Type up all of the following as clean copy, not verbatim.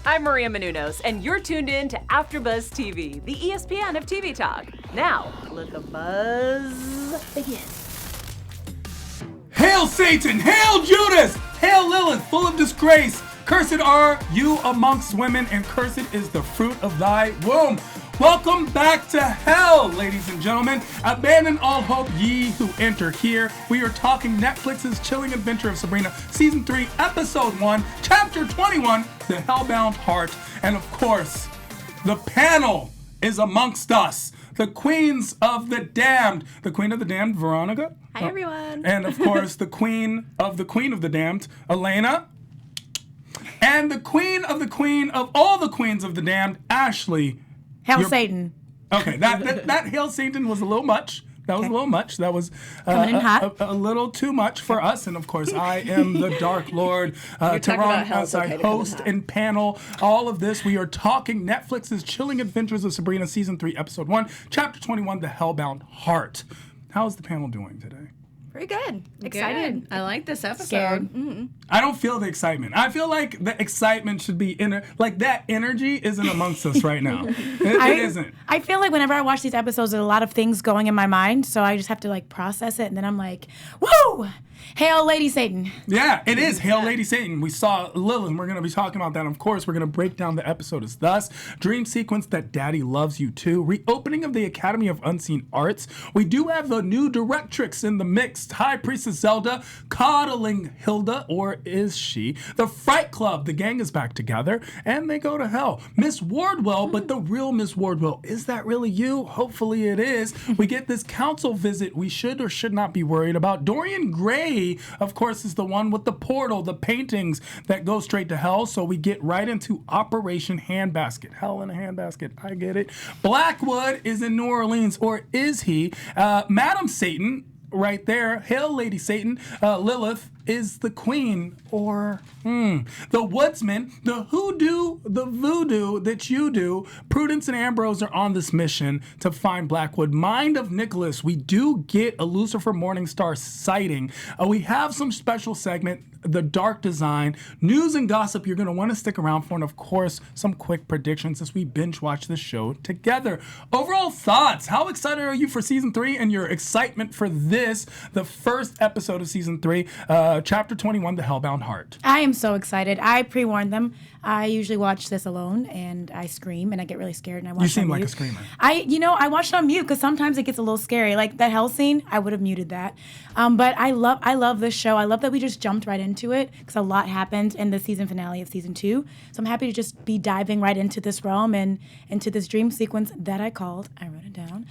I'm Maria Menounos, and you're tuned in to AfterBuzz TV, the ESPN of TV talk. Now, let the buzz begin. Hail Satan! Hail Judas! Hail Lilith, full of disgrace! Cursed are you amongst women, and cursed is the fruit of thy womb. Welcome back to hell, ladies and gentlemen. Abandon all hope, ye who enter here. We are talking Netflix's chilling adventure of Sabrina, Season 3, Episode 1, Chapter 21, The Hellbound Heart. And of course, the panel is amongst us. The queens of the damned. The queen of the damned, Veronica. Hi, everyone. And of course, the queen of the damned, Elena. And the queen of all the queens of the damned, Ashley. Hail Satan. Okay, that Hail Satan was a little much. That was a little much. That was a little too much for us. And of course, I am the Dark Lord. Tehran, as I host and panel all of this. We are talking Netflix's chilling adventures of Sabrina, Season 3, Episode 1, Chapter 21, The Hellbound Heart. How's the panel doing today? Pretty good. Excited. I like this episode. Scared. I don't feel the excitement. I feel like the excitement should be like that energy isn't amongst us right now. It isn't. I feel like whenever I watch these episodes, there's a lot of things going in my mind, so I just have to like process it, and then I'm like, woo! Hail Lady Satan. Yeah, it is. Hail Lady Satan. We saw Lilith. We're going to be talking about that. Of course, we're going to break down the episode as thus. Dream sequence that Daddy loves you too. Reopening of the Academy of Unseen Arts. We do have a new directrix in the mix. High Priestess Zelda coddling Hilda, or is she? The Fright Club. The gang is back together, and they go to hell. Miss Wardwell, but the real Miss Wardwell. Is that really you? Hopefully it is. We get this council visit we should or should not be worried about. Dorian Gray, of course, is the one with the portal, the paintings that go straight to hell. So we get right into Operation Handbasket. Hell in a handbasket. I get it. Blackwood is in New Orleans, or is he? Madam Satan, right there. Hail Lady Satan. Lilith is the queen, or the woodsman, the hoodoo, the voodoo that you do. Prudence and Ambrose are on this mission to find Blackwood. Mind of Nicholas, we do get a Lucifer Morningstar sighting. We have some special segment, the dark design, news and gossip you're going to want to stick around for, and of course, some quick predictions as we binge watch the show together. Overall thoughts, how excited are you for Season 3 and your excitement for this, the first episode of Season 3, Chapter 21, The Hellbound Heart? I am so excited. I pre-warned them. I usually watch this alone, and I scream, and I get really scared, and I watch it on mute. You seem like a screamer. I watch it on mute because sometimes it gets a little scary. Like that hell scene, I would have muted that. But I love this show. I love that we just jumped right into it because a lot happened in the season finale of Season 2. So I'm happy to just be diving right into this realm and into this dream sequence that I called. I wrote it down.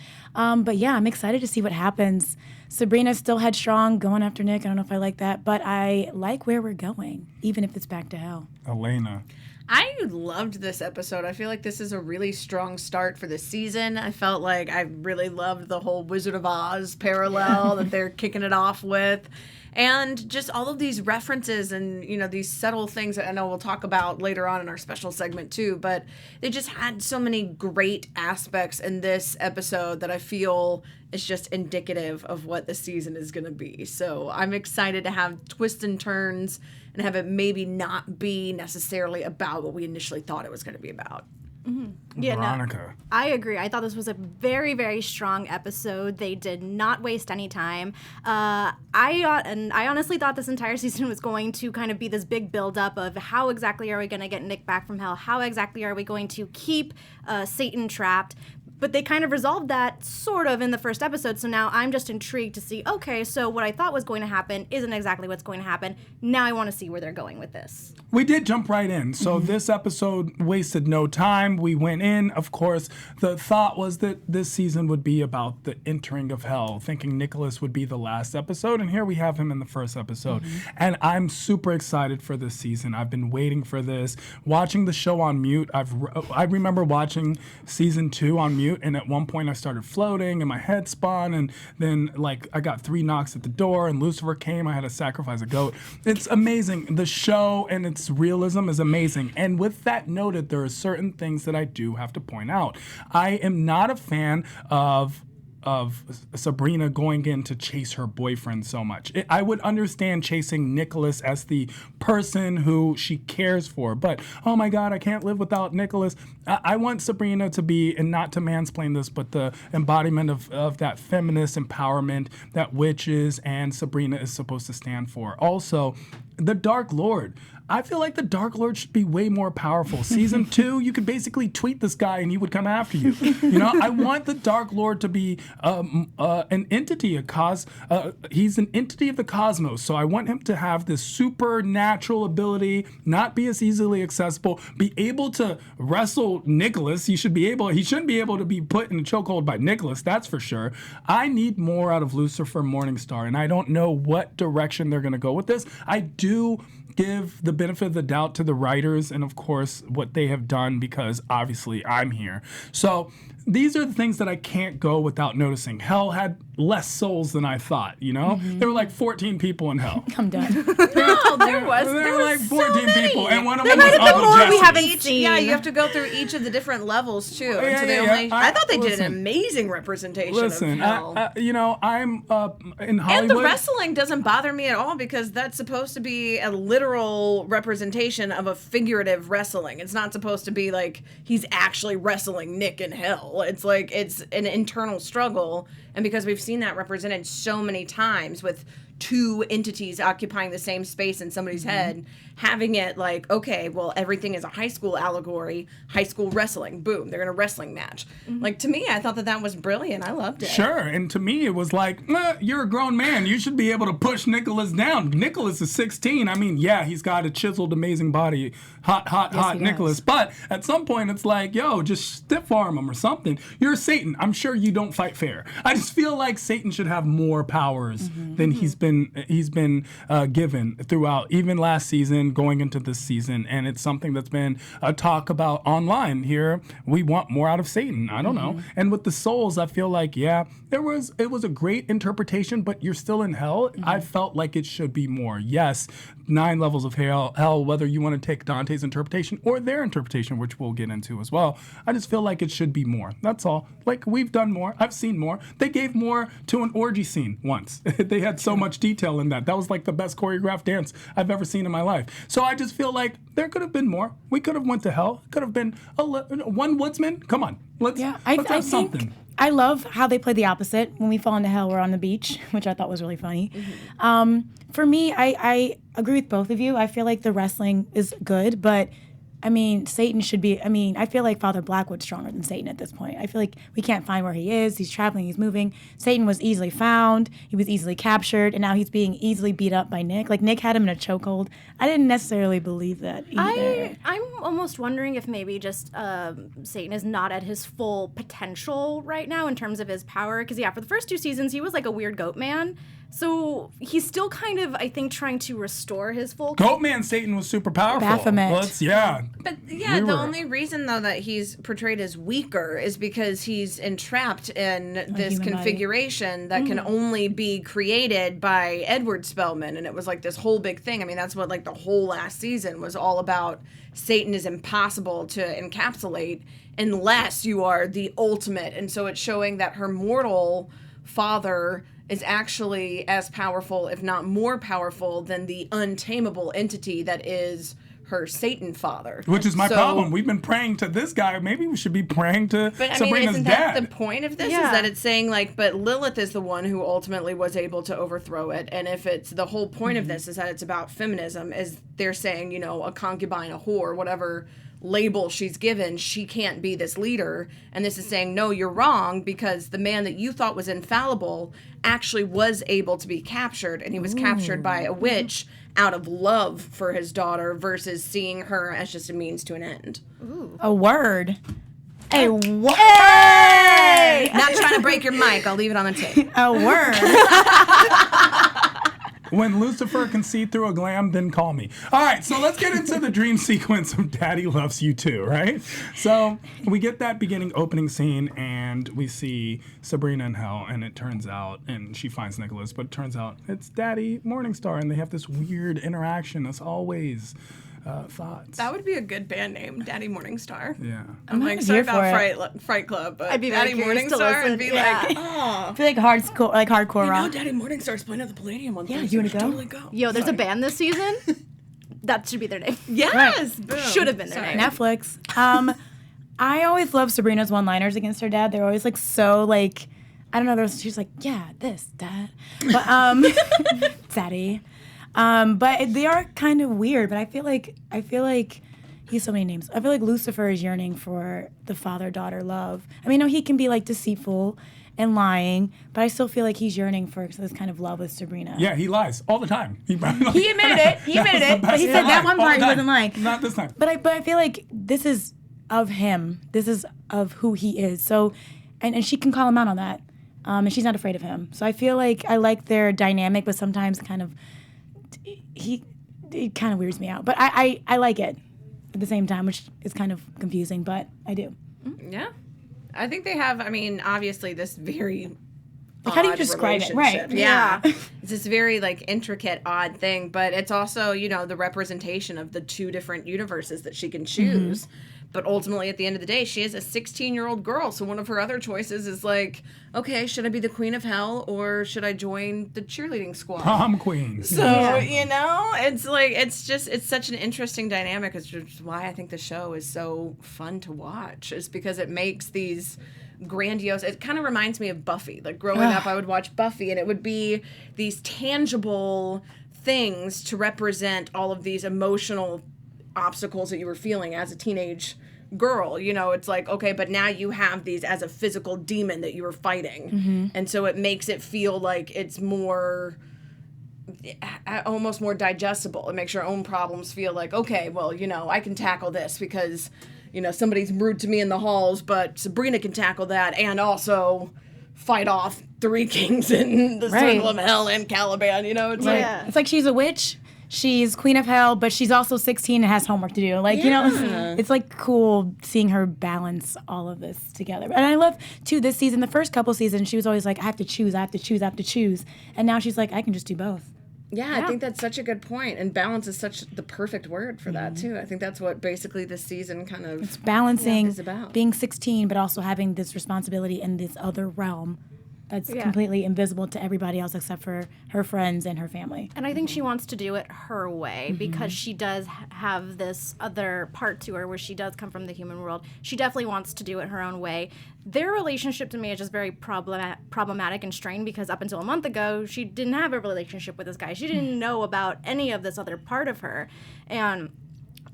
But yeah, I'm excited to see what happens. Sabrina's still headstrong, going after Nick. I don't know if I like that, but I like where we're going, even if it's back to hell. Elena. I loved this episode. I feel like this is a really strong start for the season. I felt like I really loved the whole Wizard of Oz parallel that they're kicking it off with. And just all of these references and, these subtle things that I know we'll talk about later on in our special segment too, but they just had so many great aspects in this episode that I feel is just indicative of what the season is going to be. So I'm excited to have twists and turns and have it maybe not be necessarily about what we initially thought it was going to be about. Mm-hmm. Yeah, Veronica. no, I agree. I thought this was a very, very strong episode. They did not waste any time. I honestly thought this entire season was going to kind of be this big buildup of how exactly are we going to get Nick back from hell? How exactly are we going to keep Satan trapped? But they kind of resolved that sort of in the first episode. So now I'm just intrigued to see, okay, so what I thought was going to happen isn't exactly what's going to happen. Now I want to see where they're going with this. We did jump right in. So this episode wasted no time. We went in. Of course, the thought was that this season would be about the entering of hell, thinking Nicholas would be the last episode. And here we have him in the first episode. And I'm super excited for this season. I've been waiting for this. Watching the show on mute, I remember watching Season 2 on mute. And at one point I started floating and my head spun, and then I got 3 knocks at the door and Lucifer came. I had to sacrifice a goat. It's amazing. The show and its realism is amazing. And with that noted, there are certain things that I do have to point out. I am not a fan of Sabrina going in to chase her boyfriend so much. I would understand chasing Nicholas as the person who she cares for, but oh my God, I can't live without Nicholas. I want Sabrina to be, and not to mansplain this, but the embodiment of that feminist empowerment that Witches and Sabrina is supposed to stand for. Also, the Dark Lord. I feel like the Dark Lord should be way more powerful. Season 2, you could basically tweet this guy and he would come after you. You know, I want the Dark Lord to be an entity, he's an entity of the cosmos. So I want him to have this supernatural ability, not be as easily accessible, be able to wrestle Nicholas. He shouldn't be able to be put in a chokehold by Nicholas, that's for sure. I need more out of Lucifer Morningstar, and I don't know what direction they're going to go with this. I do give the benefit of the doubt to the writers and, of course, what they have done, because obviously I'm here. So these are the things that I can't go without noticing. Hell had less souls than I thought, you know? There were like 14 people in Hell. I'm done. No, there was like 14 people, and one of There them was might have been Uncle more Jesse. we haven't seen. Yeah, you have to go through each of the different levels too. Yeah, and so they yeah, only, yeah. I thought they did Listen. an amazing representation Listen, of Hell. you know, I'm in Hollywood. And the wrestling doesn't bother me at all, because that's supposed to be a literal representation of a figurative wrestling. It's not supposed to be like he's actually wrestling Nick in Hell. It's like it's an internal struggle. And because we've seen that represented so many times with two entities occupying the same space in somebody's head, having it like, okay, well, everything is a high school allegory, high school wrestling, boom, they're in a wrestling match. Like, to me, I thought that was brilliant. I loved it. Sure, and to me it was like, you're a grown man. You should be able to push Nicholas down. Nicholas is 16. I mean, yeah, he's got a chiseled, amazing body. Hot he Nicholas. does. But at some point it's like, yo, just stiff arm him or something. You're Satan. I'm sure you don't fight fair. I just feel like Satan should have more powers than he's been given throughout, even last season, going into this season. And it's something that's been a talk about online here. We want more out of Satan. I don't know. And with the souls, I feel like, yeah, it was a great interpretation, but you're still in hell. I felt like it should be more. Yes, 9 levels of hell, whether you want to take Dante's interpretation or their interpretation, which we'll get into as well. I just feel like it should be more. That's all. Like, we've done more. I've seen more. They gave more to an orgy scene once. They had so much detail in that. That was like the best choreographed dance I've ever seen in my life. So I just feel like there could have been more. We could have went to hell. Could have been one woodsman. Come on. Let's have something. I love how they play the opposite. When we fall into hell, we're on the beach, which I thought was really funny. For me, I agree with both of you. I feel like the wrestling is good, but I mean, Satan should be, I feel like Father Blackwood's stronger than Satan at this point. I feel like we can't find where he is. He's traveling, he's moving. Satan was easily found, he was easily captured, and now he's being easily beat up by Nick. Like, Nick had him in a chokehold. I didn't necessarily believe that either. I'm almost wondering if maybe just Satan is not at his full potential right now in terms of his power. Because, yeah, for the first 2 seasons, he was like a weird goat man. So he's still kind of, I think, trying to restore his full... Goatman Satan was super powerful. Baphomet. But yeah, the only reason, though, that he's portrayed as weaker is because he's entrapped in this human configuration that can only be created by Edward Spellman. And it was like this whole big thing. I mean, that's what like the whole last season was all about. Satan is impossible to encapsulate unless you are the ultimate. And so it's showing that her mortal father is actually as powerful, if not more powerful, than the untamable entity that is her Satan father. Which is my problem. We've been praying to this guy. Maybe we should be praying to Sabrina's isn't dad. that the point of this? Is that it's saying like, but Lilith is the one who ultimately was able to overthrow it. And if it's the whole point of this is that it's about feminism, is they're saying, you know, a concubine, a whore, whatever label she's given, she can't be this leader. And this is saying, no, you're wrong, because the man that you thought was infallible actually was able to be captured, and he was captured by a witch out of love for his daughter versus seeing her as just a means to an end. A word. A word. Hey! Not trying to break your mic. I'll leave it on the tape. A word. When Lucifer can see through a glam, then call me. All right, so let's get into the dream sequence of Daddy Loves You Too, right? So we get that beginning opening scene, and we see Sabrina in hell, and it turns out, and she finds Nicholas, but it turns out it's Daddy Morningstar, and they have this weird interaction as always. thoughts. That would be a good band name, Daddy Morningstar. Yeah. I'm like, here sorry for about Fright Club, but I'd be very Daddy curious to Morningstar listen, and be yeah. like, oh. I feel like hardcore You know, rock. Daddy Morningstar's playing at the Palladium on Thursday. you wanna We should go? Totally go. Yo, there's a band this season. That should be their name. Yes, boom. Should have been their name. Netflix. I always love Sabrina's one-liners against her dad. They're always like so like, I don't know. She's like, yeah, this, dad, but daddy. But they are kind of weird. But I feel like he has so many names. I feel like Lucifer is yearning for the father-daughter love. I mean, no, he can be like deceitful and lying, but I still feel like he's yearning for this kind of love with Sabrina. Yeah, he lies all the time. He admitted it. He admitted it. But he said that one part he wasn't lying. Not this time. But I feel like this is of him. This is of who he is. So, and she can call him out on that. And she's not afraid of him. So I feel like I like their dynamic, but sometimes kind of it kind of weirds me out. But I like it at the same time, which is kind of confusing, but I do. Yeah. I think they have, I mean, obviously this very Like, how do you odd describe it? relationship. Right. Yeah. It's this very, like, intricate, odd thing, but it's also, you know, the representation of the two different universes that she can choose. But ultimately, at the end of the day, she is a 16-year-old girl. So one of her other choices is like, okay, should I be the queen of hell or should I join the cheerleading squad? Prom queen. So, you know, it's like, it's such an interesting dynamic. It's just why I think the show is so fun to watch, is because it makes these grandiose, it kind of reminds me of Buffy. Like growing up, I would watch Buffy and it would be these tangible things to represent all of these emotional obstacles that you were feeling as a teenage girl. You know, it's like, okay, but now you have these as a physical demon that you were fighting. And so it makes it feel like it's more, almost more digestible. It makes your own problems feel like, okay, well, you know, I can tackle this because, you know, somebody's rude to me in the halls, but Sabrina can tackle that and also fight off three kings in the circle of hell and Caliban. You know, it's like, It's like she's a witch. She's queen of hell, but she's also 16 and has homework to do. Like, you know, it's like cool seeing her balance all of this together. And I love, too, this season, the first couple seasons, she was always like, I have to choose. And now she's like, I can just do both. Yeah, I think that's such a good point. And balance is such the perfect word for that, too. I think that's what basically this season kind of It's balancing is about. being 16, but also having this responsibility in this other realm that's completely invisible to everybody else except for her friends and her family. And I think she wants to do it her way because she does have this other part to her where she does come from the human world. She definitely wants to do it her own way. Their relationship to me is just very problematic and strained because up until a month ago, she didn't have a relationship with this guy. She didn't know about any of this other part of her. And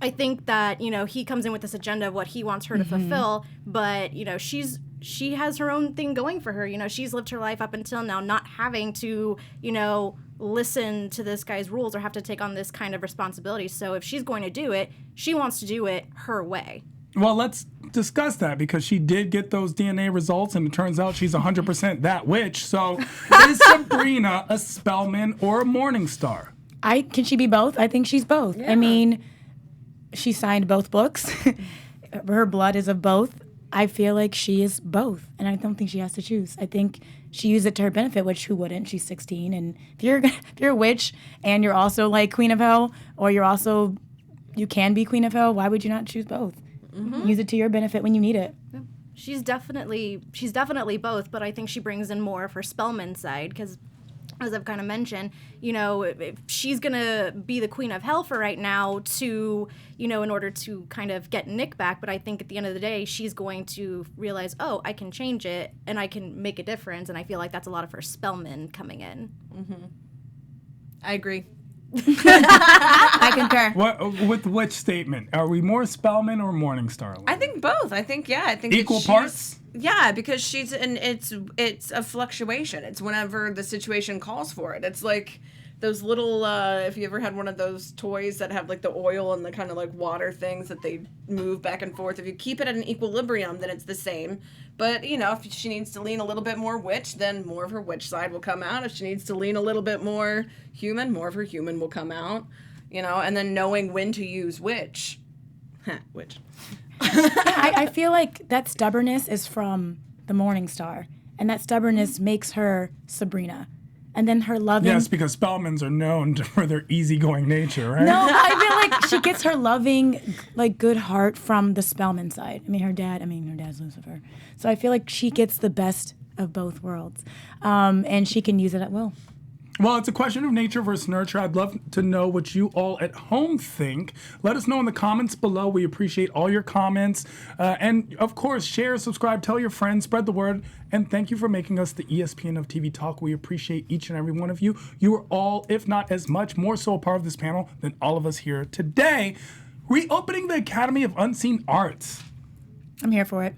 I think that, you know, he comes in with this agenda of what he wants her to fulfill, but, you know, she has her own thing going for her. You know, she's lived her life up until now not having to, you know, listen to this guy's rules or have to take on this kind of responsibility. So if she's going to do it, she wants to do it her way. Well, let's discuss that because she did get those DNA results and it turns out she's 100% that witch. So is Sabrina a Spellman or a Morningstar? Can she be both? I think she's both. I mean, she signed both books. Her blood is of both. I feel like she is both, and I don't think she has to choose. I think she used it to her benefit, which who wouldn't? She's 16, and if you're a witch and you're also like Queen of Hell, or you can be Queen of Hell, why would you not choose both? Use it to your benefit when you need it. She's definitely both, but I think she brings in more of her Spellman side because, as I've kind of mentioned, you know, if she's going to be the queen of hell for right now to, you know, in order to kind of get Nick back. But I think at the end of the day, she's going to realize, oh, I can change it and I can make a difference. And I feel like that's a lot of her Spellman coming in. I agree. I concur. With which statement? Are we more Spellman or Morningstar? I think both. I think Equal parts? Yeah, because she's and it's a fluctuation. It's whenever the situation calls for it. It's like those little if you ever had one of those toys that have like the oil and the kind of like water things that they move back and forth. If you keep it at an equilibrium, then it's the same. But, you know, if she needs to lean a little bit more witch, then more of her witch side will come out. If she needs to lean a little bit more human, more of her human will come out. You know, and then knowing when to use which. Which. I feel like that stubbornness is from the Morningstar, and that stubbornness makes her Sabrina. And then her loving. Yes, because Spellmans are known for their easygoing nature, right? No, I feel like she gets her loving, like, good heart from the Spellman side. Her dad's Lucifer. So I feel like she gets the best of both worlds. And she can use it at will. Well, it's a question of nature versus nurture. I'd love to know what you all at home think. Let us know in the comments below. We appreciate all your comments. And, of course, share, subscribe, tell your friends, spread the word. And thank you for making us the ESPN of TV Talk. We appreciate each and every one of you. You are all, if not as much, more so a part of this panel than all of us here today. Reopening the Academy of Unseen Arts. I'm here for it.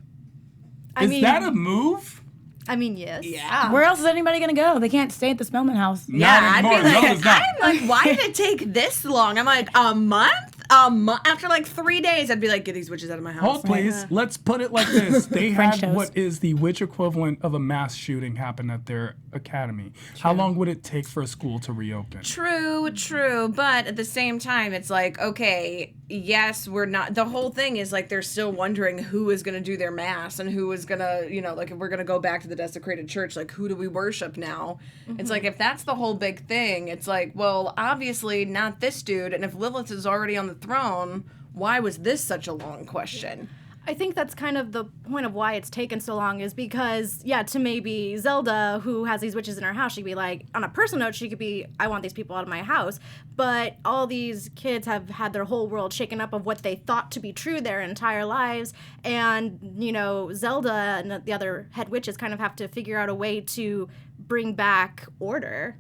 Is that a move? Yes. Yeah. Where else is anybody going to go? They can't stay at the Spellman house. Yeah, Not I'd anymore. be like, No, it's not. I'm like, why did it take this long? I'm like, a month? A month? After like 3 days, I'd be like, get these witches out of my house. Hold, please. Let's put it like this. They French had toast. what is the witch equivalent of a mass shooting happen at their academy. How long would it take for a school to reopen? True. But at the same time, it's like, okay, yes, we're not. The whole thing is like they're still wondering who is going to do their mass and who is going to, like if we're going to go back to the desecrated church, like who do we worship now? It's like if that's the whole big thing, it's like, well, obviously not this dude. And if Lilith is already on the throne, why was this such a long question? I think that's kind of the point of why it's taken so long is because, to maybe Zelda, who has these witches in her house, she'd be like, on a personal note, she could be, I want these people out of my house. But all these kids have had their whole world shaken up of what they thought to be true their entire lives. And, Zelda and the other head witches kind of have to figure out a way to bring back order.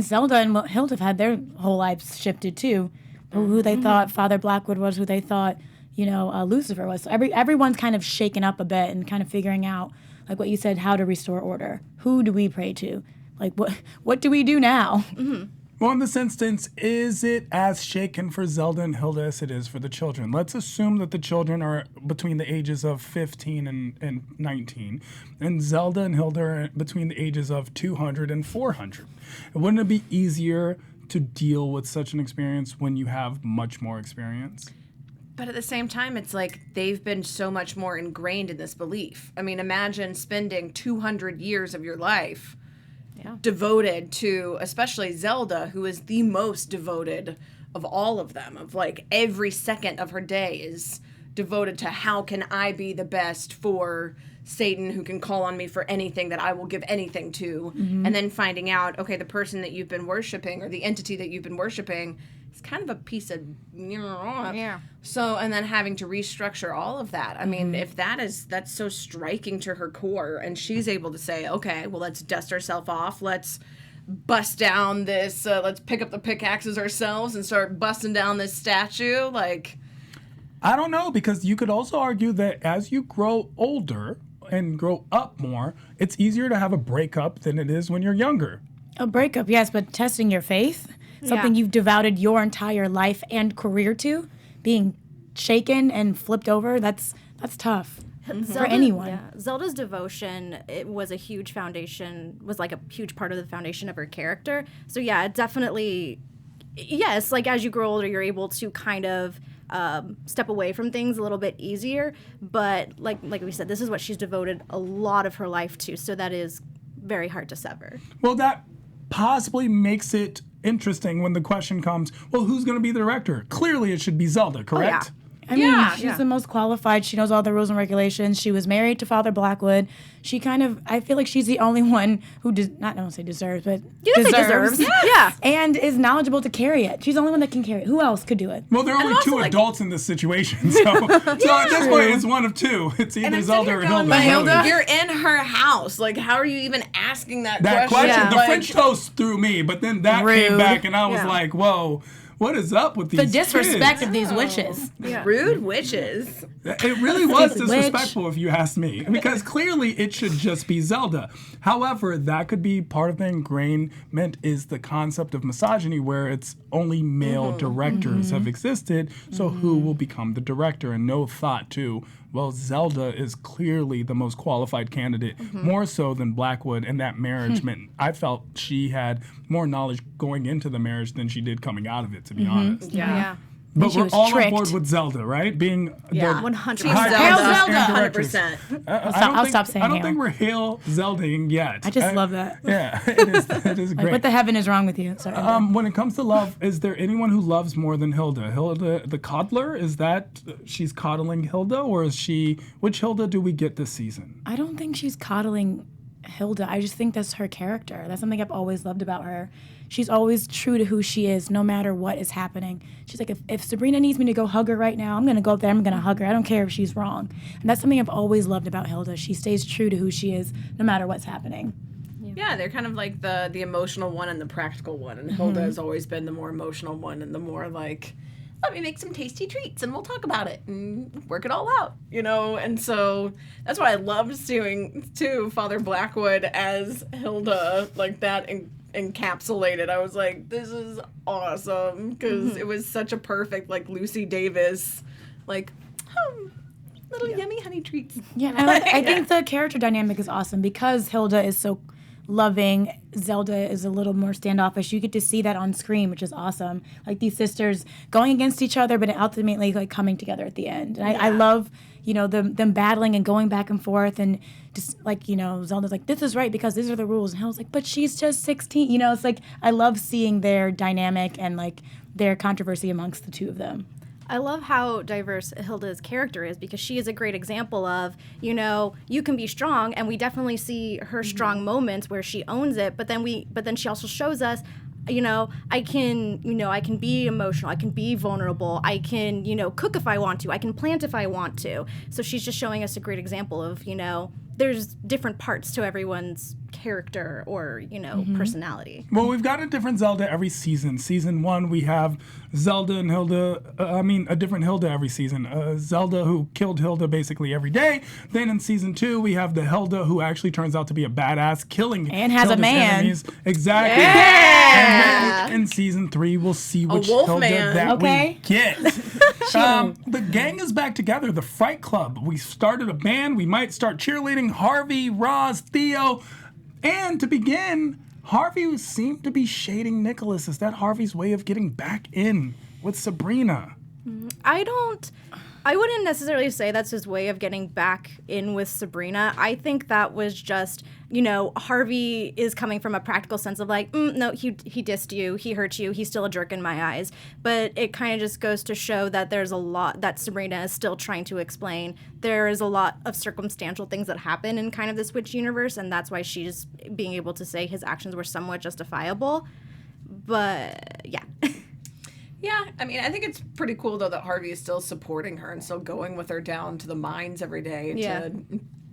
Zelda and Hilda have had their whole lives shifted, too. Who they thought Father Blackwood was, who they thought Lucifer was. So everyone's kind of shaken up a bit and kind of figuring out, like what you said, how to restore order. Who do we pray to? Like, what do we do now? Mm-hmm. Well, in this instance, is it as shaken for Zelda and Hilda as it is for the children? Let's assume that the children are between the ages of 15 and 19, and Zelda and Hilda are between the ages of 200 and 400. Wouldn't it be easier to deal with such an experience when you have much more experience? But at the same time, it's like they've been so much more ingrained in this belief. Imagine spending 200 years of your life devoted to, especially Zelda, who is the most devoted of all of them, of like every second of her day is devoted to how can I be the best for Satan, who can call on me for anything that I will give anything to. And then finding out, okay, the person that you've been worshiping or the entity that you've been worshiping is kind of a piece of, So, and then having to restructure all of that. If that's so striking to her core and she's able to say, okay, well, let's dust ourselves off. Let's bust down this, let's pick up the pickaxes ourselves and start busting down this statue. Like, I don't know, because you could also argue that as you grow older and grow up more, it's easier to have a breakup than it is when you're younger. A breakup, yes, but testing your faith, something you've devoted your entire life and career to, being shaken and flipped over, that's tough for anyone. Yeah. Zelda's devotion, it was a huge foundation, was like a huge part of the foundation of her character. So yeah, it definitely, yes, like as you grow older, you're able to kind of step away from things a little bit easier. But like we said, this is what she's devoted a lot of her life to. So that is very hard to sever. Well, that possibly makes it interesting when the question comes, well, who's going to be the director? Clearly it should be Zelda, correct? I mean, she's the most qualified. She knows all the rules and regulations. She was married to Father Blackwood. She I feel like she's the only one who I don't say deserves, but deserves. Yeah. And is knowledgeable to carry it. She's the only one that can carry it. Who else could do it? Well, there are only two adults in this situation, so at this point, it's one of two. It's either Zelda or Hilda. But Hilda, really. you're in her house. Like, how are you even asking that That question? question, the Like, French toast threw me, but then that came back, and I was like, whoa. What is up with these The disrespect kids? of these witches. rude witches. It really was Stupid disrespectful, if you ask me, because clearly it should just be Zelda. However, that could be part of the ingrainment is the concept of misogyny, where it's only male directors have existed, so who will become the director? And no thought to, well, Zelda is clearly the most qualified candidate, more so than Blackwood, and that marriage meant I felt she had more knowledge going into the marriage than she did coming out of it, to be honest. Yeah. But she we're was all tricked. on board with Zelda, right? Being Yeah, the 100%. high Hail priestess Zelda! and directress. 100%. I'll stop saying I don't hail. think we're hail Zeldaing yet. I just love that. Yeah, it is Like, great. what the heaven is wrong with you? Sorry. When it comes to love, is there anyone who loves more than Hilda? Hilda the coddler, is that she's coddling Hilda, or is she, which Hilda do we get this season? I don't think she's coddling Hilda. I just think that's her character. That's something I've always loved about her. She's always true to who she is, no matter what is happening. She's like, if Sabrina needs me to go hug her right now, I'm going to go up there, I'm going to hug her. I don't care if she's wrong. And that's something I've always loved about Hilda. She stays true to who she is, no matter what's happening. Yeah, they're kind of like the emotional one and the practical one. And Hilda has always been the more emotional one and the more like, let me make some tasty treats and we'll talk about it and work it all out, you know? And so that's why I loved seeing, too, Father Blackwood as Hilda, like that encapsulated. I was like, this is awesome, because it was such a perfect, like, Lucy Davis, like, little yummy honey treats. Yeah, and I think the character dynamic is awesome because Hilda is so loving. Zelda is a little more standoffish. You get to see that on screen, which is awesome. Like these sisters going against each other, but ultimately like coming together at the end. And I love, you know, them battling and going back and forth, and just like, you know, Zelda's like, this is right because these are the rules, and Hilda's like, but she's just 16. You know, it's like I love seeing their dynamic and like their controversy amongst the two of them. I love how diverse Hilda's character is because she is a great example of, you know, you can be strong, and we definitely see her strong moments where she owns it, but then she also shows us, you know, I can be emotional, I can be vulnerable, I can, you know, cook if I want to, I can plant if I want to. So she's just showing us a great example of, you know, there's different parts to everyone's character or, you know, personality. Well, we've got a different Zelda every season. Season 1, we have Zelda and Hilda, a different Hilda every season. Zelda who killed Hilda basically every day. Then in season 2, we have the Hilda who actually turns out to be a badass, killing And has a Hilda's man. enemies. Exactly. Yeah! And then in season 3, we'll see which wolf Hilda man. that Okay. we get. The gang is back together, the Fright Club. We started a band. We might start cheerleading. Harvey, Roz, Theo. And to begin, Harvey seemed to be shading Nicholas. Is that Harvey's way of getting back in with Sabrina? I wouldn't necessarily say that's his way of getting back in with Sabrina. I think that was just, you know, Harvey is coming from a practical sense of like, no, he dissed you, he hurt you, he's still a jerk in my eyes. But it kind of just goes to show that there's a lot that Sabrina is still trying to explain. There is a lot of circumstantial things that happen in kind of the Switch universe, and that's why she's being able to say his actions were somewhat justifiable. But, yeah. Yeah, I mean, I think it's pretty cool, though, that Harvey is still supporting her and still going with her down to the mines every day to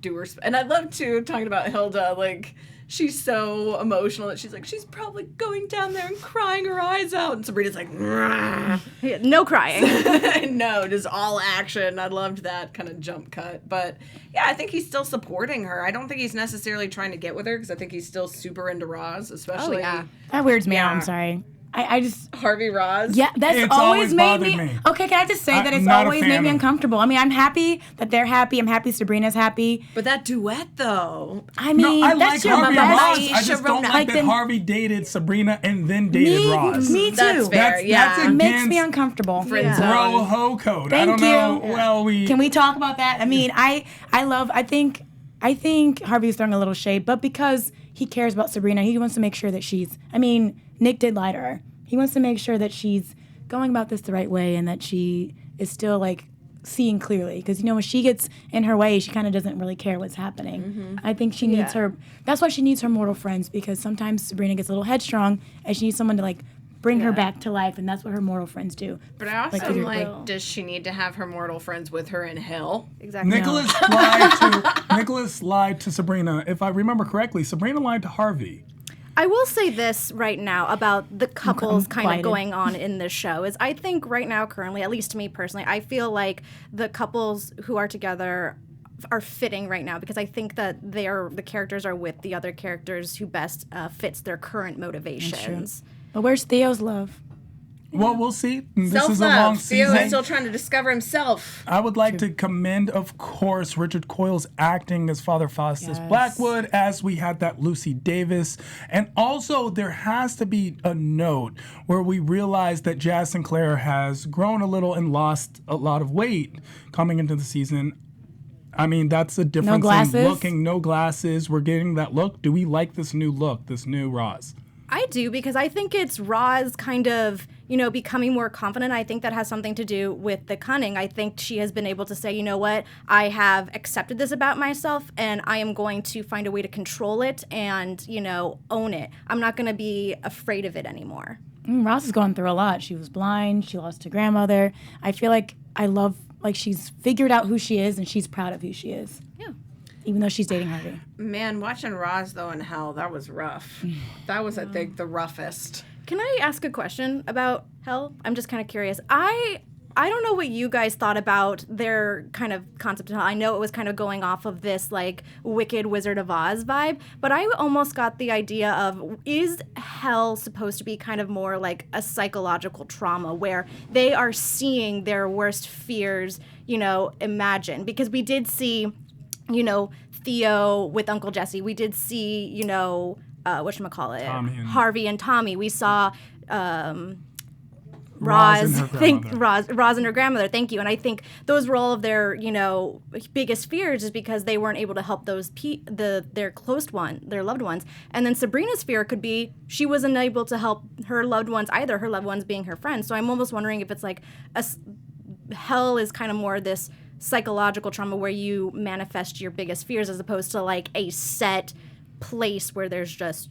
do her... And I love, too, talking about Hilda, like, she's so emotional that she's like, she's probably going down there and crying her eyes out. And Sabrina's like, Yeah, no crying. no, just all action. I loved that kind of jump cut. But, yeah, I think he's still supporting her. I don't think he's necessarily trying to get with her, because I think he's still super into Roz, especially... Oh, yeah. That weirds me out. I'm sorry. I just... Harvey Roz. Yeah, that's It's always always made bothered me... me. Okay, can I just say that it's not a always fan made me of- uncomfortable? I mean, I'm happy that they're happy. I'm happy Sabrina's happy. But that duet, though. I mean, No, I like that's your Harvey best. Roz. I just don't like that then- Harvey dated Sabrina and then dated Roz. Me too. That's fair, That's It makes against me uncomfortable. Friend bro zone. ho code. Thank I don't know. you. Well, Can we talk about that? I mean, I think Harvey's throwing a little shade, but because he cares about Sabrina, he wants to make sure that she's... I mean, Nick did lie to her. He wants to make sure that she's going about this the right way and that she is still, like, seeing clearly. Because, you know, when she gets in her way, she kind of doesn't really care what's happening. I think she needs her... That's why she needs her mortal friends, because sometimes Sabrina gets a little headstrong and she needs someone to, like, bring her back to life, and that's what her mortal friends do. But I also with your like, girl. does she need to have her mortal friends with her in hell? Exactly. Nicholas lied to Sabrina. If I remember correctly, Sabrina lied to Harvey. I will say this right now about the couples kind of quieted. going on in this show is I think right now, currently, at least to me personally, I feel like the couples who are together are fitting right now because I think that the characters are with the other characters who best fits their current motivations. But where's Theo's love? Well, we'll see. This is a Self-love. long Theo season. is still trying to discover himself. I would like to commend, of course, Richard Coyle's acting as Father Faustus Blackwood, as we had that Lucy Davis. And also, there has to be a note where we realize that Jazz Sinclair has grown a little and lost a lot of weight coming into the season. I mean, that's a difference in looking. No glasses. We're getting that look. Do we like this new look, this new Roz? I do, because I think it's Roz kind of, becoming more confident. I think that has something to do with the cunning. I think she has been able to say, you know what, I have accepted this about myself, and I am going to find a way to control it and, own it. I'm not going to be afraid of it anymore. Roz is going through a lot. She was blind. She lost her grandmother. I feel like she's figured out who she is, and she's proud of who she is. Yeah. Even though she's dating Harvey. Man, watching Roz, though, in Hell, that was rough. That was, I think, the roughest. Can I ask a question about Hell? I'm just kind of curious. I don't know what you guys thought about their kind of concept of Hell. I know it was kind of going off of this, like, Wicked Wizard of Oz vibe, but I almost got the idea of, is Hell supposed to be kind of more like a psychological trauma where they are seeing their worst fears, imagined? Because we did see, Theo with Uncle Jesse. We did see, whatchamacallit? Harvey and Tommy. We saw Roz and her grandmother. Thank you. And I think those were all of their, biggest fears, is because they weren't able to help those their loved ones. And then Sabrina's fear could be she wasn't able to help her loved ones either. Her loved ones being her friends. So I'm almost wondering if it's like Hell is kind of more this psychological trauma where you manifest your biggest fears, as opposed to like a set place where there's just,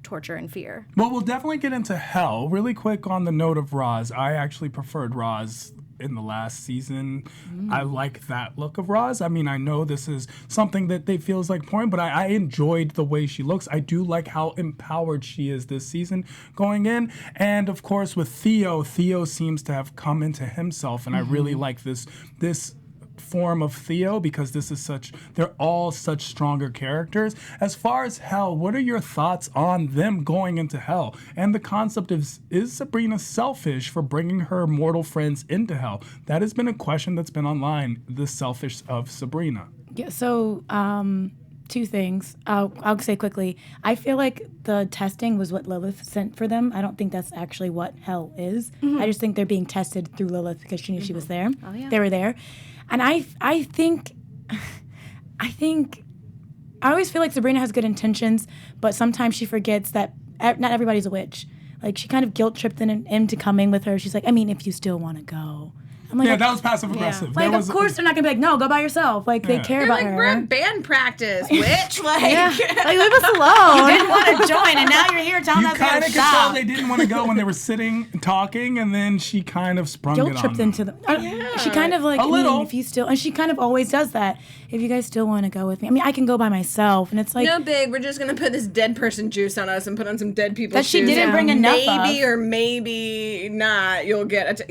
torture and fear. Well, we'll definitely get into Hell. Really quick on the note of Roz, I actually preferred Roz in the last season. I like that look of Roz. I mean, I know this is something that they feel is like porn, but I enjoyed the way she looks. I do like how empowered she is this season going in. And of course with Theo seems to have come into himself, and I really like this form of Theo, because they're all such stronger characters. As far as Hell, what are your thoughts on them going into Hell? And the concept is Sabrina selfish for bringing her mortal friends into Hell? That has been a question that's been online, the selfish of Sabrina. Yeah, so two things. I'll say quickly. I feel like the testing was what Lilith sent for them. I don't think that's actually what Hell is. I just think they're being tested through Lilith because she knew she was there. Oh, yeah. They were there. And I think I always feel like Sabrina has good intentions, but sometimes she forgets that not everybody's a witch. Like, she kind of guilt tripped him into coming with her. She's like, I mean, if you still want to go. I'm like, that was passive aggressive. Like, of course they're not gonna be like, no, go by yourself. Like, they care about her. We're at band practice, witch. Like, like, leave us alone. You didn't want to join, and now you're here telling us to kind of could stop. tell they didn't want to go when they were sitting and talking, and then she kind of sprung Guilt it on tripped them. into them. She kind of like, A little. I mean, if you still, and she kind of always does that. If you guys still want to go with me, I mean, I can go by myself, and it's like, no, big. We're just gonna put this dead person juice on us and put on some dead people's that she shoes. didn't bring enough Maybe of. or maybe not. You'll get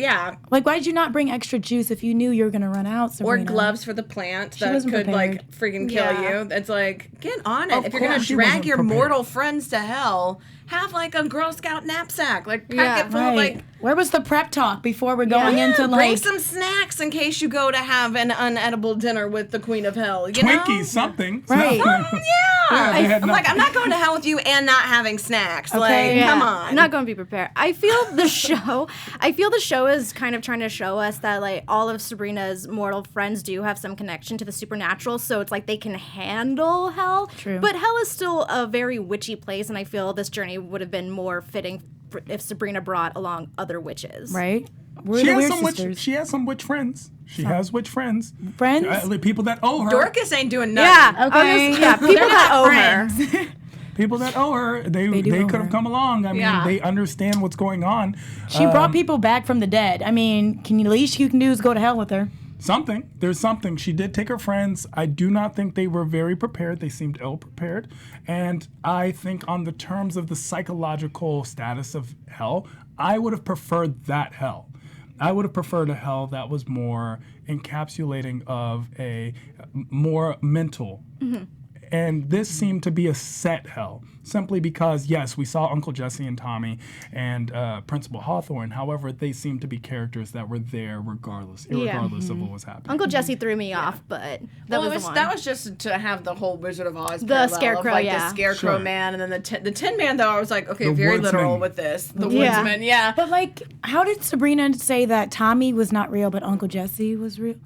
Like, why did you not bring extra juice if you knew you were gonna run out, Sabrina? or gloves for the plant that wasn't could prepared. like freaking kill you. It's like, get on it. Of If you're gonna course she drag wasn't your prepared. mortal friends to hell, have like a Girl Scout knapsack. Like pack it full of like. Where was the prep talk before we're going into bring like some snacks in case you go to have an unedible dinner with the Queen of Hell. You Twinkies, know? something. Right. They had I'm like, nothing. I'm not going to hell with you and not having snacks. Okay, Like, come on. I'm not going to be prepared. I feel the show is kind of trying to show us that like all of Sabrina's mortal friends do have some connection to the supernatural, so it's like they can handle hell. True. But hell is still a very witchy place, and I feel this journey would have been more fitting if Sabrina brought along other witches. right? We're She the has weird some witch. sisters. She has some witch friends. She has witch friends. Friends? People that owe her. Dorcas ain't doing nothing. Yeah. Okay. People that owe her. People that owe her. They do owe could her. have come along. I mean, Yeah. they understand what's going on. She brought people back from the dead. I mean, the least you can do is go to hell with her. Something. There's something. She did take her friends. I do not think they were very prepared. They seemed ill-prepared. And I think on the terms of the psychological status of hell, I would have preferred that hell. I would have preferred a hell that was more encapsulating of a more mental and this seemed to be a set hell, simply because, yes, we saw Uncle Jesse and Tommy and Principal Hawthorne. However, they seemed to be characters that were there regardless of what was happening. Uncle Jesse threw me off, but that was the one. That was just to have the whole Wizard of Oz The parallel Scarecrow, of, like, yeah. the Scarecrow Sure. Man, and then the Tin Man, though, I was like, okay, The very woodsman. literal with this. The Yeah. Woodsman, yeah. But like, how did Sabrina say that Tommy was not real, but Uncle Jesse was real?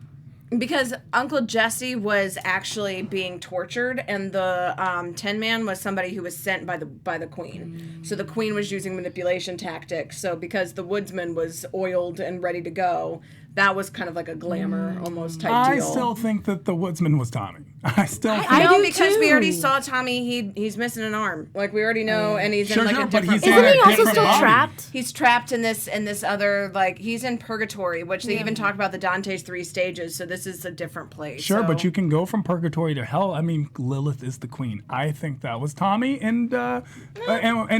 Because Uncle Jesse was actually being tortured, and the Tin Man was somebody who was sent by the Queen. So the Queen was using manipulation tactics. So because the Woodsman was oiled and ready to go, that was kind of like a glamour almost type I deal. still think that the woodsman was Tommy. I still think. I No, do because we too. already saw Tommy. He's missing an arm. Like we already know, and he's Sure, in like sure, a but different. he's in Isn't a he also different still body. trapped? He's trapped in this other, like, he's in purgatory, which they even talk about the Dante's 3 stages. So this is a different place. Sure, so. but you can go from purgatory to hell. I mean, Lilith is the queen. I think that was Tommy, and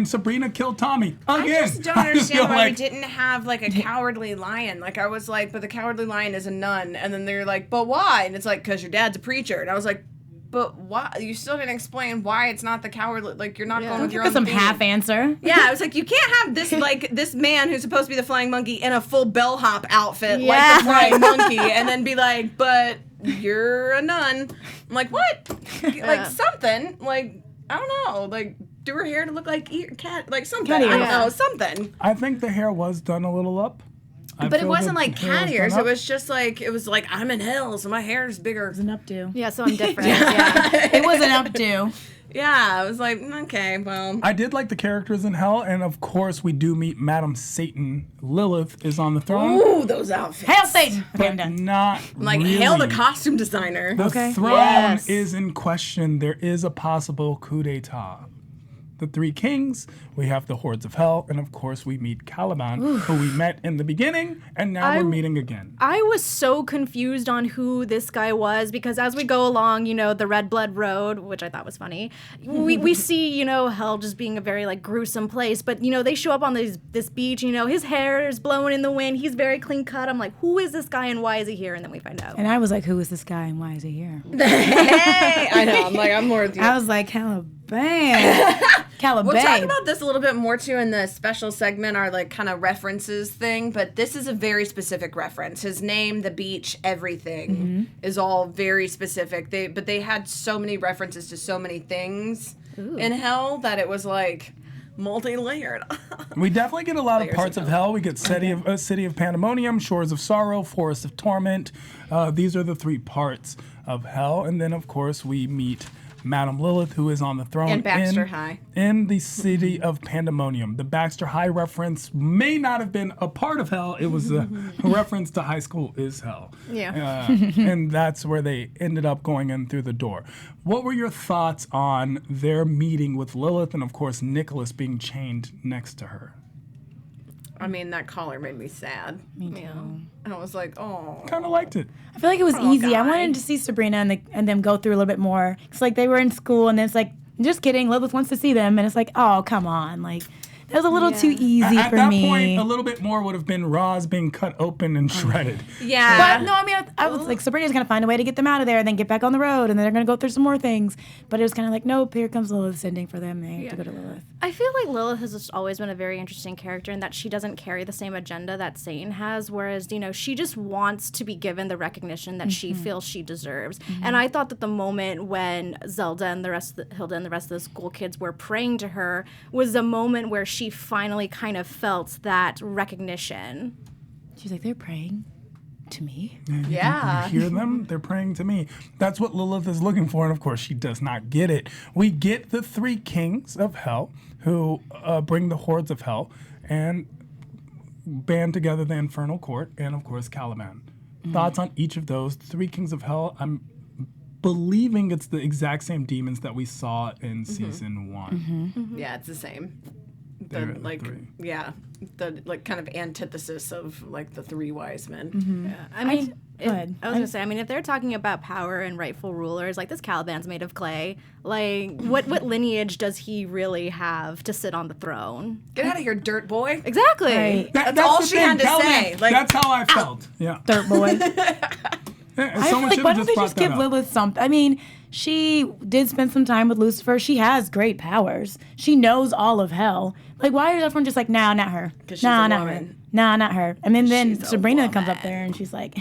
Sabrina killed Tommy again. I just don't I understand feel why like- we didn't have like a cowardly lion. Like I was like, but the cowardly lion is a nun, and then they're like, but why? And it's like, because your dad's a preacher, and I was like, but why? You still didn't explain why it's not the cowardly. Like you're not going with your Give own some theme. half answer. Yeah, I was like, you can't have this this man who's supposed to be the flying monkey in a full bellhop outfit like the flying monkey, and then be like, but you're a nun. I'm like, what? Like something. Like I don't know. Like do her hair to look like cat. Like something. Cat I don't ears. know. Something. I think the hair was done a little up. I But it feel wasn't the like hair cat was ears. done It up. was just like I'm in hell, so my hair is bigger. It was an updo. Yeah, so I'm different. Yeah. It was an updo. Yeah, I was like, okay, well. I did like the characters in hell, and of course we do meet Madam Satan. Lilith is on the throne, Ooh, those outfits. Hail Satan. Okay, I'm but done. not Like really. hail the costume designer. The Okay. throne Yes. is in question. There is a possible coup d'etat. The three kings, we have the hordes of hell, and of course we meet Caliban, who we met in the beginning, and now we're meeting again. I was so confused on who this guy was because as we go along, the Red Blood Road, which I thought was funny, we see, hell just being a very like gruesome place. But they show up on this beach. His hair is blowing in the wind. He's very clean cut. I'm like, who is this guy and why is he here? And then we find out. And I was like, who is this guy and why is he here? Hey! I know, I'm more with you. I was like, Caliban. Caliban. We'll talk about this a little bit more too in the special segment, our like kind of references thing, but this is a very specific reference. His name, the beach, everything is all very specific. They had so many references to so many things in hell that it was like multi-layered. We definitely get a lot of Layers parts of of hell. We get City of Pandemonium, Shores of Sorrow, Forest of Torment. These are the three parts of hell. And then, of course, we meet Madam Lilith, who is on the throne And Baxter High. in the City of Pandemonium. The Baxter High reference may not have been a part of hell. It was a reference to High School is Hell. Yeah. And that's where they ended up going in through the door. What were your thoughts on their meeting with Lilith and, of course, Nicholas being chained next to her? I mean, that collar made me sad. Me too. I was like, oh. Kind of liked it. I feel like it was easy. I guy. wanted to see Sabrina and them go through a little bit more. It's like they were in school and then it's like, just kidding, Lilith wants to see them. And it's like, oh, come on. Like, that was a little too easy At for that me. point, a little bit more would have been Roz being cut open and shredded. Yeah. But no, I mean, I was like, Sabrina's gonna find a way to get them out of there, and then get back on the road, and then they're gonna go through some more things. But it was kind of like, nope, here comes Lilith sending for them. They have to go to Lilith. I feel like Lilith has just always been a very interesting character in that she doesn't carry the same agenda that Satan has, whereas, she just wants to be given the recognition that she feels she deserves. And I thought that the moment when Hilda and the rest of the school kids were praying to her was the moment where she finally kind of felt that recognition. She's like, they're praying to me. Yeah. You hear them? They're praying to me. That's what Lilith is looking for, and of course she does not get it. We get the three kings of hell who bring the hordes of hell and band together the infernal court and, of course, Caliban. Thoughts on each of those? Three kings of hell, I'm believing it's the exact same demons that we saw in season 1. Yeah, it's the same. They're the The kind of antithesis of like the three wise men. I mean, Go ahead. I was gonna say, if they're talking about power and rightful rulers, like this Caliban's made of clay. Like, what lineage does he really have to sit on the throne? Get out of here, dirt boy. Exactly. Right. That's all the she had to Caliban, say. Like, that's how I felt. Yeah. Dirt boy. Yeah, I feel someone like, should why have don't just they brought just that give up. Lilith something? I mean, she did spend some time with Lucifer. She has great powers. She knows all of hell. Like, why is everyone just like, nah, not her? 'Cause she's Nah, a not her. woman. Nah, not her. And then she's a Sabrina comes up woman. there and she's like,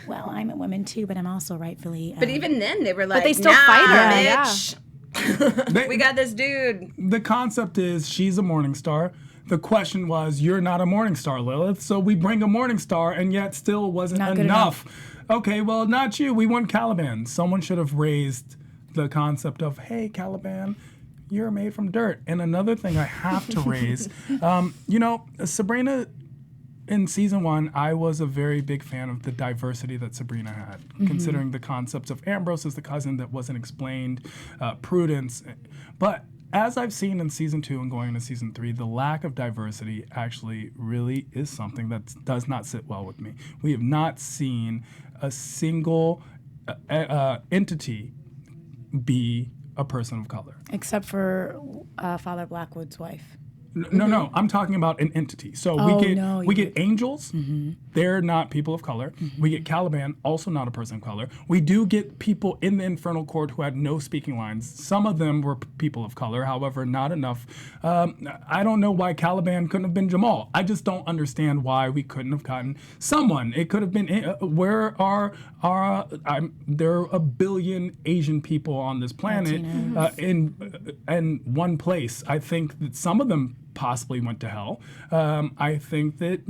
well, I'm a woman too, but I'm also rightfully. But even then, they were like, they still nah, fight her, bitch. We got this dude. The concept is she's a morning star. The question was, you're not a morning star, Lilith. So we bring a morning star, and yet still wasn't Not good enough. Okay, well, not you. We want Caliban. Someone should have raised the concept of, hey, Caliban, you're made from dirt. And another thing I have to raise, Sabrina, in season 1, I was a very big fan of the diversity that Sabrina had, considering the concepts of Ambrose as the cousin that wasn't explained, Prudence. But as I've seen in season 2 and going into season 3, the lack of diversity actually really is something that does not sit well with me. We have not seen a single entity be a person of color. Except for Father Blackwood's wife. No. I'm talking about an entity. So we get angels. They're not people of color. We get Caliban, also not a person of color. We do get people in the Infernal Court who had no speaking lines. Some of them were people of color, however, not enough. I don't know why Caliban couldn't have been Jamal. I just don't understand why we couldn't have gotten someone. It could have been, where are there are a billion Asian people on this planet in one place. I think that some of them possibly went to hell. I think that,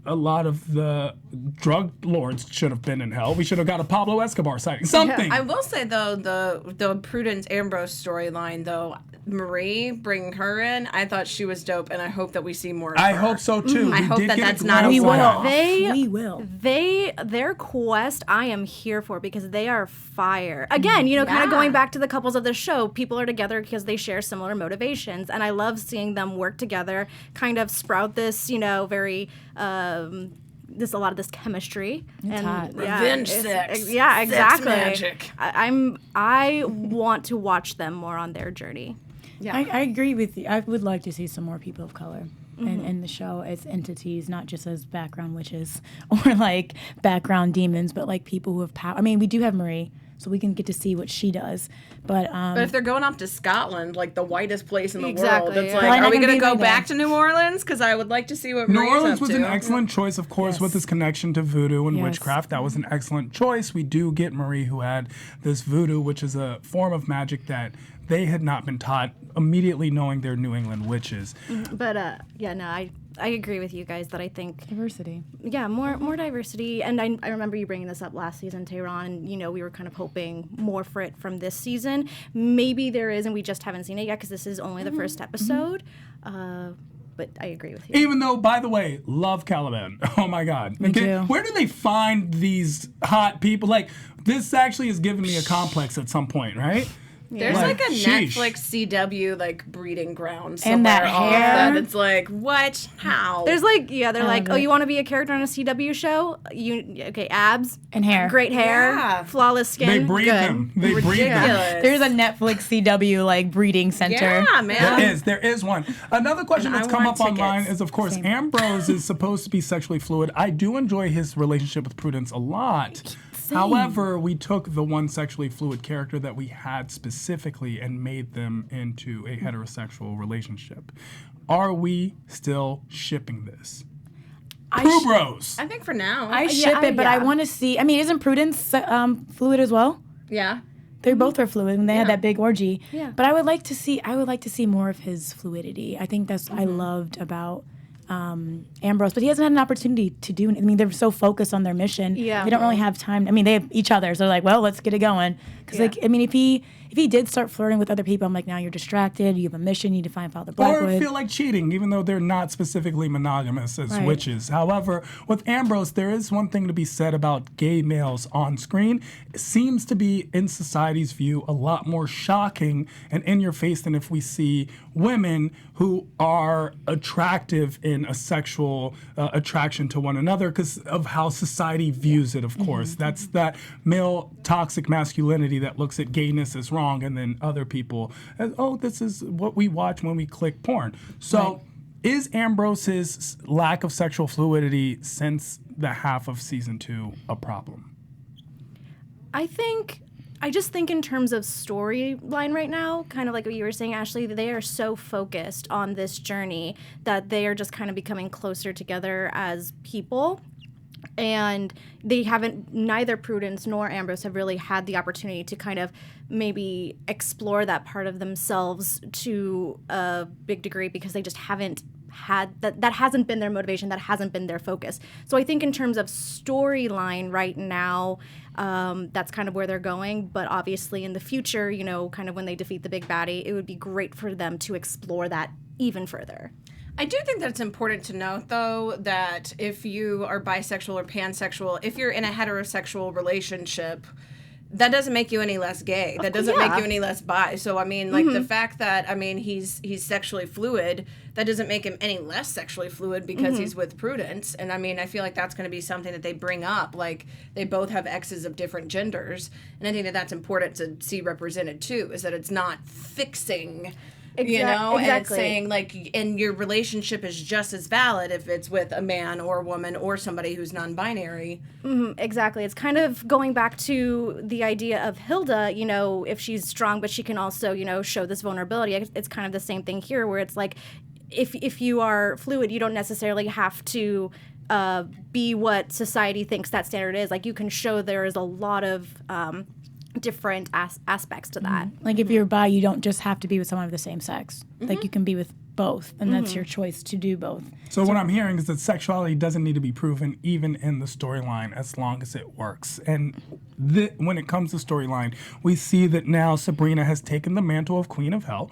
a lot of the drug lords should have been in hell. We should have got a Pablo Escobar sighting. Something. I will say, though, the Prudence Ambrose storyline, though, Marie, bringing her in, I thought she was dope, and I hope that we see more of her. I hope so, too. I We hope did that get a that's not a glimpse of one-off. her. We will. Their quest, I am here for because they are fire. Again, kind of going back to the couples of the show, people are together because they share similar motivations, and I love seeing them work together, kind of sprout this, very a lot of this chemistry. It's hot. Revenge sex. Yeah, Sex exactly. magic. I want to watch them more on their journey. I agree with you. I would like to see some more people of color in the show as entities, not just as background witches or like background demons, but like people who have power. I mean, we do have Marie, so we can get to see what she does. But if they're going off to Scotland, like the whitest place in the Exactly, world, it's yeah. like, Why are not we gonna going to be go like back that? to New Orleans? Because I would like to see what New Marie's Orleans up was to. an excellent choice, of course, with Yes. this connection to voodoo and Yes. witchcraft. That was an excellent choice. We do get Marie, who had this voodoo, which is a form of magic that they had not been taught, immediately knowing they're New England witches. But I agree with you guys that I think diversity. more diversity. And I remember you bringing this up last season, Tehran, and we were kind of hoping more for it from this season. Maybe there is, and we just haven't seen it yet because this is only the first episode. But I agree with you. Even though, by the way, love Caliban. Oh my God. Me too. Where do they find these hot people? Like, this actually has given me a complex at some point, right? There's Like, like a sheesh. Netflix CW like breeding ground And that somewhere off hair. that. It's like, what? How? There's they're like, love oh, it. you want to be a character on a CW show? Abs And hair. great hair, Yeah. flawless skin. They breed good. them. They breed them. ridiculous. There's a Netflix CW like breeding center. Yeah, man. There is one. Another question And I that's come want up online tickets. is, of course, Same. Ambrose is supposed to be sexually fluid. I do enjoy his relationship with Prudence a lot. However, we took the one sexually fluid character that we had specifically and made them into a heterosexual relationship. Are we still shipping this? Pooh Bros. I think for now. I ship it, but I yeah. want to see. I mean, isn't Prudence fluid as well? yeah. They both are fluid, and they had that big orgy. Yeah. But I would like to see more of his fluidity. I think that's what I loved about Ambrose, but he hasn't had an opportunity to do it. I mean, they're so focused on their mission. Yeah. They don't really have time. I mean, they have each other, so they're like, well, let's get it going. Because, like, I mean, if he did start flirting with other people, I'm like, now you're distracted. You have a mission. You need to find Father Blackwood. Or feel like cheating, even though they're not specifically monogamous as Right. witches. However, with Ambrose, there is one thing to be said about gay males on screen. It seems to be, in society's view, a lot more shocking and in your face than if we see women who are attractive in a sexual attraction to one another because of how society views it, of course. That's that male toxic masculinity that looks at gayness as wrong, and then other people as, oh, this is what we watch when we click porn. So Is Ambrose's lack of sexual fluidity since the half of season 2 a problem? I just think in terms of storyline right now, kind of like what you were saying, Ashley, they are so focused on this journey that they are just kind of becoming closer together as people. And they haven't, neither Prudence nor Ambrose have really had the opportunity to kind of maybe explore that part of themselves to a big degree because they just haven't had, that hasn't been their motivation, that hasn't been their focus. So I think in terms of storyline right now, that's kind of where they're going. But obviously in the future, you know, kind of when they defeat the big baddie, it would be great for them to explore that even further. I do think that it's important to note, though, that if you are bisexual or pansexual, if you're in a heterosexual relationship, that doesn't make you any less gay. That doesn't make you any less bi. So, I mean, like, the fact that, I mean, he's sexually fluid, that doesn't make him any less sexually fluid because he's with Prudence. And, I mean, I feel like that's going to be something that they bring up. Like, they both have exes of different genders. And I think that that's important to see represented, too, is that it's not fixing... You know, and it's saying, like, and your relationship is just as valid if it's with a man or a woman or somebody who's non-binary. Exactly. It's kind of going back to the idea of Hilda, you know, if she's strong, but she can also, you know, show this vulnerability. It's kind of the same thing here where it's like, if you are fluid, you don't necessarily have to be what society thinks that standard is. Like, you can show there is a lot of... different aspects to that. Like if you're bi, you don't just have to be with someone of the same sex. Like you can be with both, and that's your choice to do both. So what I'm hearing is that sexuality doesn't need to be proven even in the storyline as long as it works. And when it comes to storyline, we see that now Sabrina has taken the mantle of Queen of Hell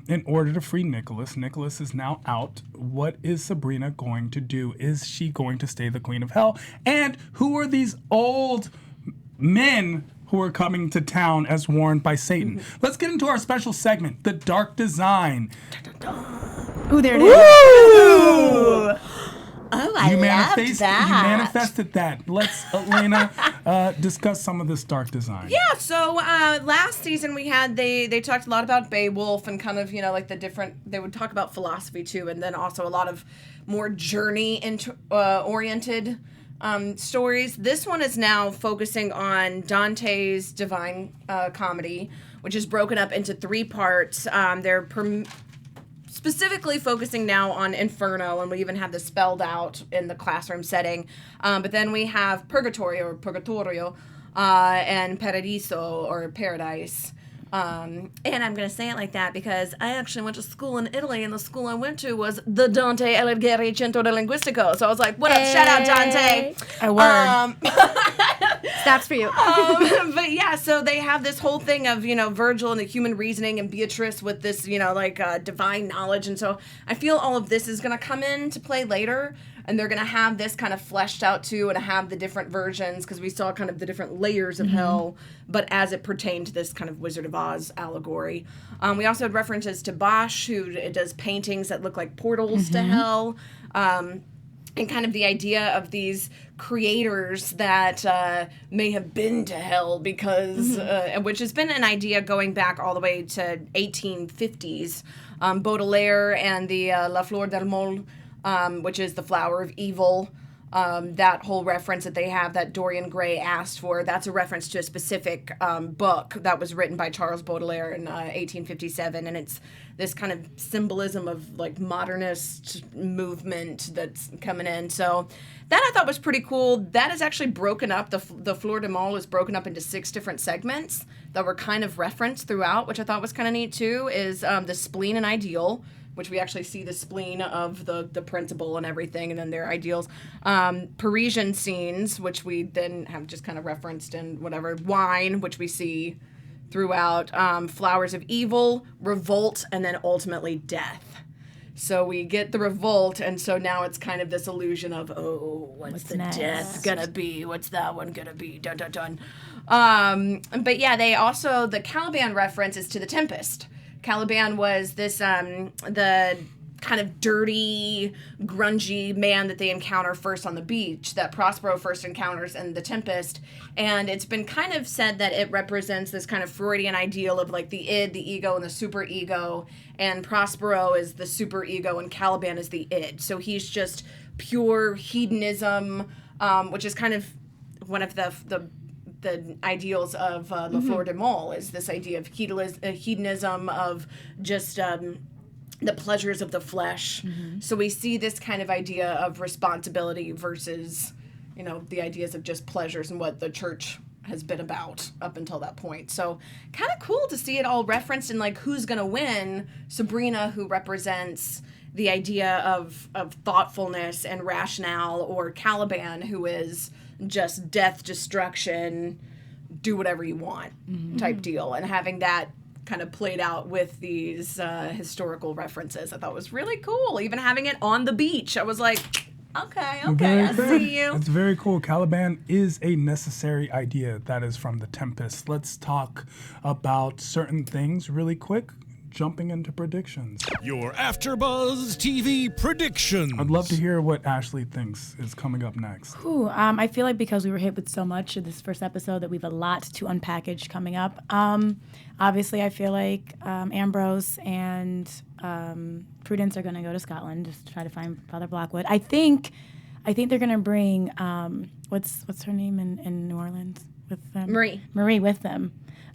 in order to free Nicholas. Nicholas is now out. What is Sabrina going to do? Is she going to stay the Queen of Hell? And who are these old men who are coming to town as warned by Satan? Let's get into our special segment, the Dark Design. Ooh, there it is. Oh, I loved that. You manifested that. Let's, Elena, discuss some of this Dark Design. Yeah, so last season we had, they talked a lot about Beowulf and kind of, you know, like the different, they would talk about philosophy too, and then also a lot of more journey-oriented stories. This one is now focusing on Dante's Divine Comedy, which is broken up into 3 parts. They're specifically focusing now on Inferno, and we even have this spelled out in the classroom setting. But then we have Purgatorio, and Paradiso, or Paradise. And I'm going to say it like that because I actually went to school in Italy, and the school I went to was the Dante Alighieri Centro del Linguistico. So I was like, what up, shout out Dante. A word. Snaps for you. But yeah, so they have this whole thing of, you know, Virgil and the human reasoning and Beatrice with this, you know, like divine knowledge. And so I feel all of this is going to come into play later. And they're going to have this kind of fleshed out too, and have the different versions, because we saw kind of the different layers of hell, but as it pertained to this kind of Wizard of Oz allegory. We also had references to Bosch, who does paintings that look like portals to hell, and kind of the idea of these creators that may have been to hell because, which has been an idea going back all the way to 1850s. Baudelaire and the La Fleur del Mal, which is the flower of evil. That whole reference that they have that Dorian Gray asked for, that's a reference to a specific book that was written by Charles Baudelaire in 1857, and it's this kind of symbolism of like modernist movement that's coming in. So that I thought was pretty cool. That is actually broken up. The Fleur de Mal is broken up into 6 different segments that were kind of referenced throughout, which I thought was kind of neat too, is the spleen and ideal, which we actually see the spleen of the principal and everything, and then their ideals. Parisian scenes, which we then have just kind of referenced in whatever. Wine, which we see throughout. Flowers of evil, revolt, and then ultimately death. So we get the revolt, and so now it's kind of this illusion of, oh, what's the next? death gonna be? What's that one gonna be? Dun, dun, dun. But yeah, they also, the Caliban reference is to the Tempest. Caliban was this, the kind of dirty, grungy man that they encounter first on the beach, that Prospero first encounters in The Tempest. And it's been kind of said that it represents this kind of Freudian ideal of like the id, the ego, and the superego. And Prospero is the superego and Caliban is the id. So he's just pure hedonism, which is kind of one of the ideals of La Fleur de Mal, is this idea of hedonism, of just the pleasures of the flesh. So we see this kind of idea of responsibility versus, the ideas of just pleasures and what the church has been about up until that point. So kind of cool to see it all referenced in like who's going to win. Sabrina, who represents the idea of thoughtfulness and rationale, or Caliban, who is just death, destruction, do whatever you want type deal. And having that kind of played out with these historical references, I thought was really cool. Even having it on the beach, I was like, okay, I see you. It's very cool. Caliban is a necessary idea that is from The Tempest. Let's talk about certain things really quick. Jumping into predictions. Your AfterBuzz TV predictions. I'd love to hear what Ashley thinks is coming up next. I feel like because we were hit with so much in this first episode that we have a lot to unpackage coming up. Obviously, I feel like Ambrose and Prudence are going to go to Scotland just to try to find Father Blackwood. I think they're going to bring what's her name in New Orleans with them? Marie with them.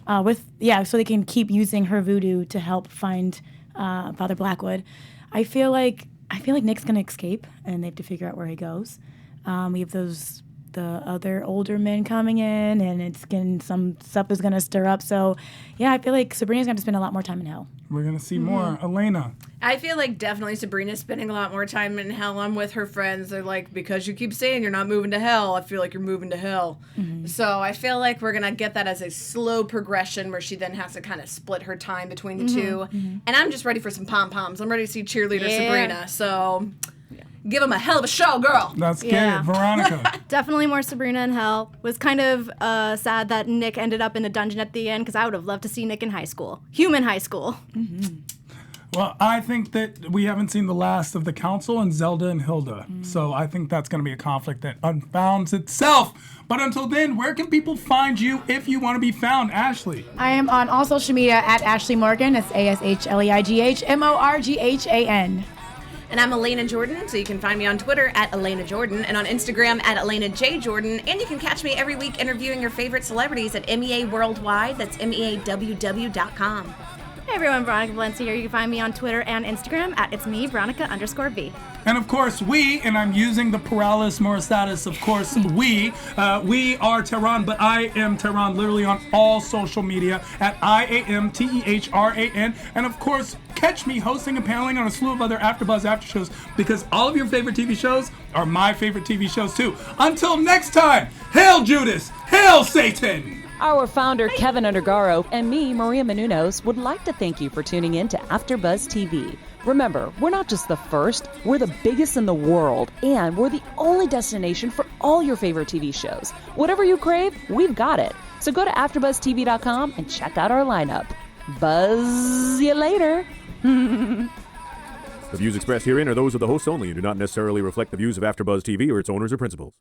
So they can keep using her voodoo to help find Father Blackwood. I feel like Nick's gonna escape, and they have to figure out where he goes. We have the other older men coming in, and some stuff is gonna stir up. So, yeah, I feel like Sabrina's gonna have to spend a lot more time in hell. We're gonna see more. Elena. I feel like definitely Sabrina's spending a lot more time in hell. I'm with her friends. They're like, because you keep saying you're not moving to hell, I feel like you're moving to hell. So I feel like we're going to get that as a slow progression where she then has to kind of split her time between the two. And I'm just ready for some pom-poms. I'm ready to see cheerleader Sabrina. So give them a hell of a show, girl. Let's get it. Veronica. Definitely more Sabrina in hell. Was kind of sad that Nick ended up in a dungeon at the end, because I would have loved to see Nick in high school. Human high school. Well, I think that we haven't seen the last of the council and Zelda and Hilda. So I think that's going to be a conflict that unfounds itself. But until then, where can people find you if you want to be found, Ashley? I am on all social media at Ashley Morgan. That's ASHLEIGHMORGHAN. And I'm Elena Jordan, so you can find me on Twitter at Elena Jordan and on Instagram at Elena J. Jordan. And you can catch me every week interviewing your favorite celebrities at MEA Worldwide. That's MEAWW.com. Hey everyone, Veronica Valencia here. You can find me on Twitter and Instagram at it's me, Veronica_V. And of course, and I'm using the pluralis moristatis, of course, we are Tehran, but I am Tehran literally on all social media at IAMTEHRAN. And of course, catch me hosting and paneling on a slew of other AfterBuzz after shows, because all of your favorite TV shows are my favorite TV shows too. Until next time, hail Judas, hail Satan! Our founder, Keven Undergaro, and me, Maria Menounos, would like to thank you for tuning in to AfterBuzz TV. Remember, we're not just the first, we're the biggest in the world, and we're the only destination for all your favorite TV shows. Whatever you crave, we've got it. So go to AfterBuzzTV.com and check out our lineup. Buzz you later. The views expressed herein are those of the hosts only and do not necessarily reflect the views of AfterBuzz TV or its owners or principals.